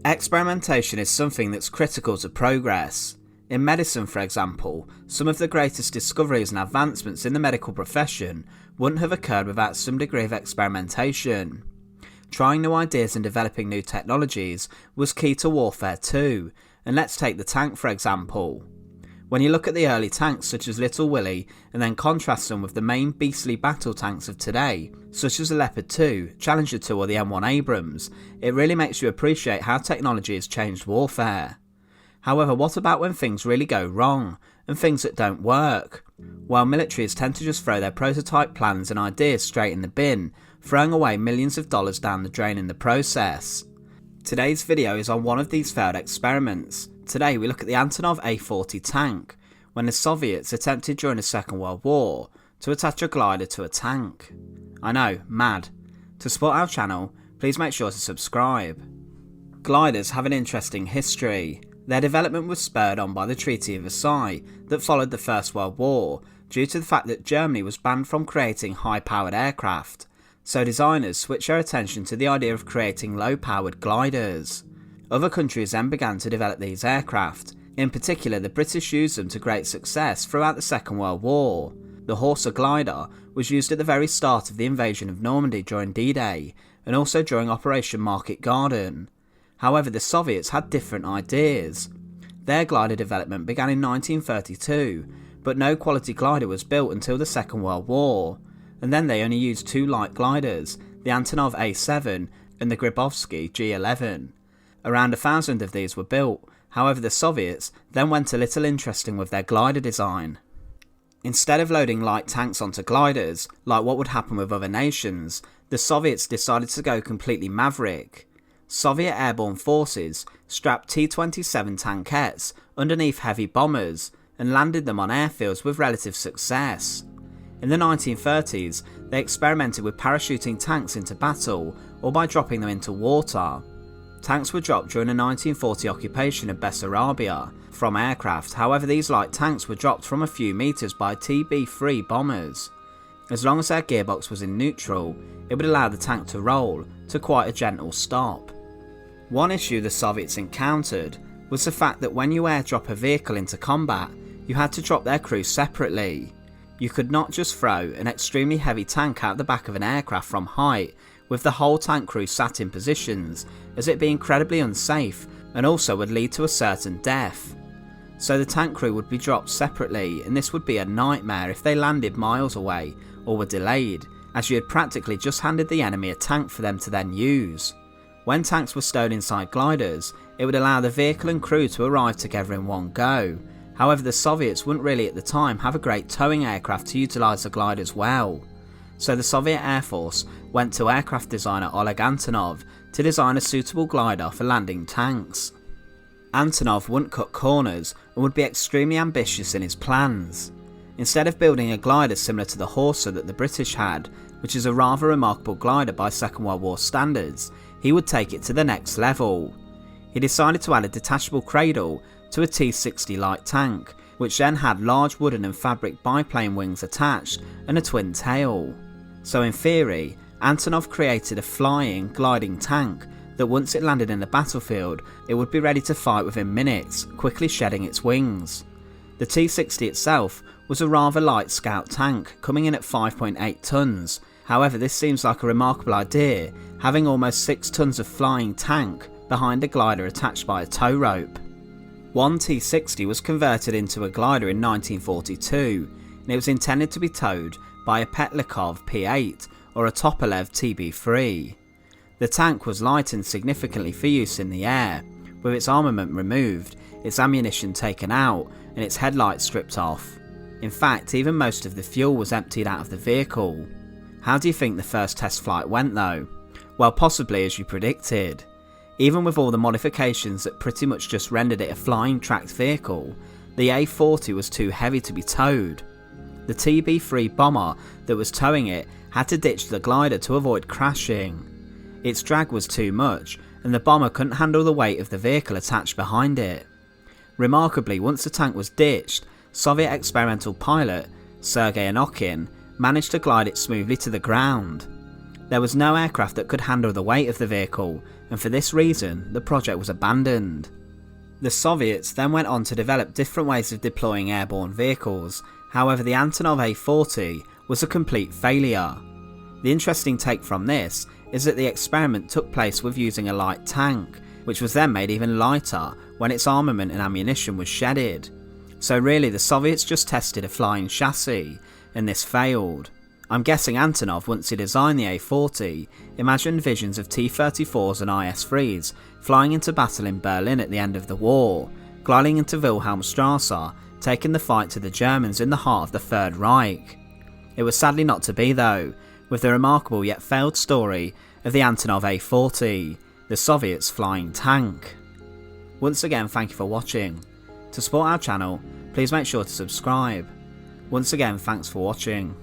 Experimentation is something that's critical to progress. In medicine, for example, some of the greatest discoveries and advancements in the medical profession wouldn't have occurred without some degree of experimentation. Trying new ideas and developing new technologies was key to warfare too, and let's take the tank for example. When you look at the early tanks such as Little Willie and then contrast them with the main beastly battle tanks of today, such as the Leopard 2, Challenger 2 or the M1 Abrams, it really makes you appreciate how technology has changed warfare. However, what about when things really go wrong, and things that don't work? Well, militaries tend to just throw their prototype plans and ideas straight in the bin, throwing away millions of dollars down the drain in the process. Today's video is on one of these failed experiments. Today we look at the Antonov A-40 tank, when the Soviets attempted during the Second World War to attach a glider to a tank. I know, mad. To support our channel, please make sure to subscribe. Gliders have an interesting history. Their development was spurred on by the Treaty of Versailles that followed the First World War due to the fact that Germany was banned from creating high-powered aircraft, so designers switched their attention to the idea of creating low-powered gliders. Other countries then began to develop these aircraft. In particular, the British used them to great success throughout the Second World War. The Horsa Glider was used at the very start of the invasion of Normandy during D-Day, and also during Operation Market Garden. However, the Soviets had different ideas. Their glider development began in 1932, but no quality glider was built until the Second World War, and then they only used two light gliders, the Antonov A-40 and the Gribovsky G-11. Around 1,000 of these were built. However, the Soviets then went a little interesting with their glider design. Instead of loading light tanks onto gliders, like what would happen with other nations, the Soviets decided to go completely maverick. Soviet airborne forces strapped T-27 tankettes underneath heavy bombers and landed them on airfields with relative success. In the 1930s, they experimented with parachuting tanks into battle or by dropping them into water. Tanks were dropped during the 1940 occupation of Bessarabia from aircraft. However, these light tanks were dropped from a few metres by TB-3 bombers. As long as their gearbox was in neutral, it would allow the tank to roll to quite a gentle stop. One issue the Soviets encountered was the fact that when you airdrop a vehicle into combat, you had to drop their crew separately. You could not just throw an extremely heavy tank out the back of an aircraft from height with the whole tank crew sat in positions, as it'd be incredibly unsafe and also would lead to a certain death. So the tank crew would be dropped separately, and this would be a nightmare if they landed miles away or were delayed, as you had practically just handed the enemy a tank for them to then use. When tanks were stowed inside gliders, it would allow the vehicle and crew to arrive together in one go. However, the Soviets wouldn't really at the time have a great towing aircraft to utilise the gliders well. So the Soviet Air Force went to aircraft designer Oleg Antonov to design a suitable glider for landing tanks. Antonov wouldn't cut corners and would be extremely ambitious in his plans. Instead of building a glider similar to the Horsa that the British had, which is a rather remarkable glider by Second World War standards, he would take it to the next level. He decided to add a detachable cradle to a T-60 light tank, which then had large wooden and fabric biplane wings attached and a twin tail. So in theory, Antonov created a flying, gliding tank that once it landed in the battlefield, it would be ready to fight within minutes, quickly shedding its wings. The T-60 itself was a rather light scout tank, coming in at 5.8 tons. However, this seems like a remarkable idea, having almost 6 tons of flying tank behind a glider attached by a tow rope. One T-60 was converted into a glider in 1942, and it was intended to be towed by a Petlikov P-8 or a Tupolev TB-3. The tank was lightened significantly for use in the air, with its armament removed, its ammunition taken out and its headlights stripped off. In fact, even most of the fuel was emptied out of the vehicle. How do you think the first test flight went though? Well, possibly as you predicted. Even with all the modifications that pretty much just rendered it a flying tracked vehicle, the A-40 was too heavy to be towed. The TB-3 bomber that was towing it had to ditch the glider to avoid crashing. Its drag was too much, and the bomber couldn't handle the weight of the vehicle attached behind it. Remarkably, once the tank was ditched, Soviet experimental pilot Sergei Anokin managed to glide it smoothly to the ground. There was no aircraft that could handle the weight of the vehicle, and for this reason, the project was abandoned. The Soviets then went on to develop different ways of deploying airborne vehicles. However, the Antonov A-40 was a complete failure. The interesting take from this is that the experiment took place with using a light tank, which was then made even lighter when its armament and ammunition was shedded. So really the Soviets just tested a flying chassis, and this failed. I'm guessing Antonov, once he designed the A-40, imagined visions of T-34s and IS-3s flying into battle in Berlin at the end of the war, gliding into Wilhelmstrasse, taking the fight to the Germans in the heart of the Third Reich. It was sadly not to be though, with the remarkable yet failed story of the Antonov A-40, the Soviets' flying tank. Once again, thank you for watching. To support our channel, please make sure to subscribe. Once again, thanks for watching.